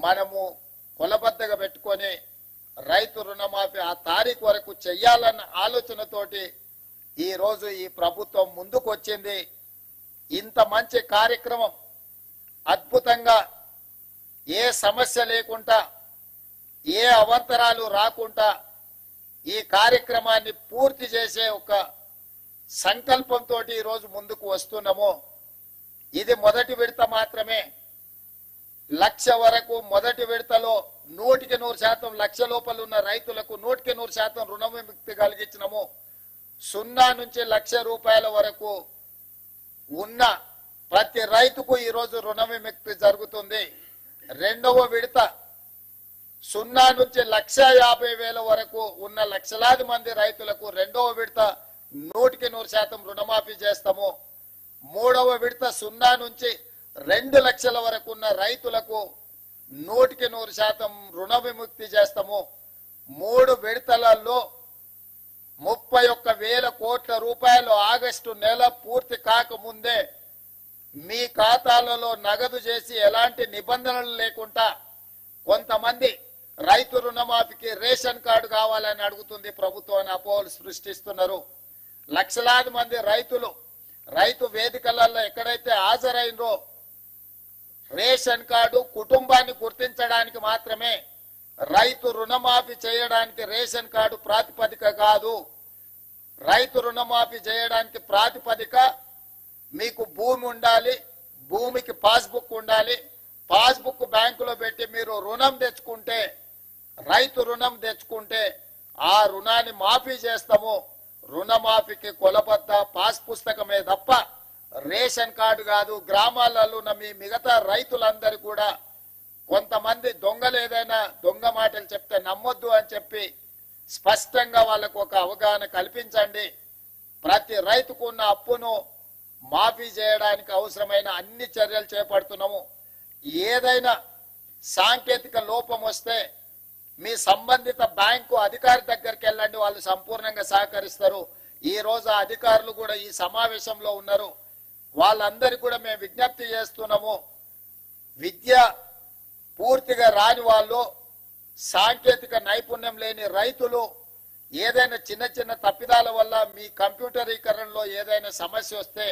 మనము కొలబద్దగా పెట్టుకొని రైతు రుణమాఫీ ఆ తారీఖు వరకు చెయ్యాలన్న ఆలోచనతోటి ఈ రోజు ఈ ప్రభుత్వం ముందుకు వచ్చింది. ఇంత మంచి కార్యక్రమం అద్భుతంగా ఏ సమస్య లేకుండా ఏ అవాంతరాలు రాకుండా ఈ కార్యక్రమాన్ని పూర్తి చేసే ఒక సంకల్పంతో ఈ రోజు ముందుకు వస్తున్నాము. ఇది మొదటి విడత మాత్రమే. 1,00,000 వరకు మొదటి విడతలో 100% 1,00,000 లోపల ఉన్న రైతులకు 100% రుణ విముక్తి కలిగించినము. 0 నుంచి 1,00,000 రూపాయల వరకు ఉన్న ప్రతి రైతుకు ఈ రోజు రుణ విముక్తి జరుగుతుంది. రెండవ విడత 0 నుంచి 1,50,000 వరకు ఉన్న లక్షలాది మంది రైతులకు రెండవ విడత 100% రుణమాఫీ చేస్తాము. మూడవ విడత 0 నుంచి 2 లక్షల వరకు ఉన్న రైతులకు 100% రుణ విముక్తి చేస్తాము. 3 విడతలలో 31,000 కోట్ల రూపాయలు ఆగస్టు నెల పూర్తి కాకముందే మీ ఖాతాలలో నగదు చేసి ఎలాంటి నిబంధనలు లేకుండా కొంతమంది రైతు రుణమాఫీకి రేషన్ కార్డు కావాలని అడుగుతుంది ప్రభుత్వాన్ని అపోహలు సృష్టిస్తున్నారు. లక్షలాది మంది రైతులు రైతు వేదికలలో ఎక్కడైతే హాజరైనరో రేషన్ కార్డు కుటుంబాన్ని గుర్తించడానికి మాత్రమే, రైతు రుణమాఫీ చేయడానికి రేషన్ కార్డు ప్రాతిపదిక కాదు. రైతు రుణమాఫీ చేయడానికి ప్రాతిపదిక మీకు భూమి ఉండాలి, భూమికి పాస్బుక్ ఉండాలి. పాస్బుక్ బ్యాంకులో పెట్టి మీరు రుణం తెచ్చుకుంటే, రైతు రుణం తెచ్చుకుంటే ఆ రుణాన్ని మాఫీ చేస్తాము. రుణమాఫీకి కొలబద్ద పాస్ పుస్తకమే తప్ప రేషన్ కార్డు కాదు. గ్రామాలలో ఉన్న మీ మిగతా రైతులందరూ కూడా కొంతమంది దొంగలు ఏదైనా దొంగ మాటలు చెప్తే నమ్మొద్దు అని చెప్పి స్పష్టంగా వాళ్ళకు ఒక అవగాహన కల్పించండి. ప్రతి రైతుకు ఉన్న అప్పును మాఫీ చేయడానికి అవసరమైన అన్ని చర్యలు చేపడుతున్నాము. ఏదైనా సాంకేతిక లోపం వస్తే మీ సంబంధిత బ్యాంకు అధికారి దగ్గరికి వెళ్ళండి, వాళ్ళు సంపూర్ణంగా సహకరిస్తారు. ఈ రోజు అధికారులు కూడా ఈ సమావేశంలో ఉన్నారు. వాళ్ళందరికీ కూడా మేము విజ్ఞప్తి చేస్తున్నాము. విద్య పూర్తిగా రాని వాళ్ళు, సాంకేతిక నైపుణ్యం లేని రైతులు ఏదైనా చిన్న చిన్న తప్పిదాల వల్ల మీ కంప్యూటరీకరణలో ఏదైనా సమస్య వస్తే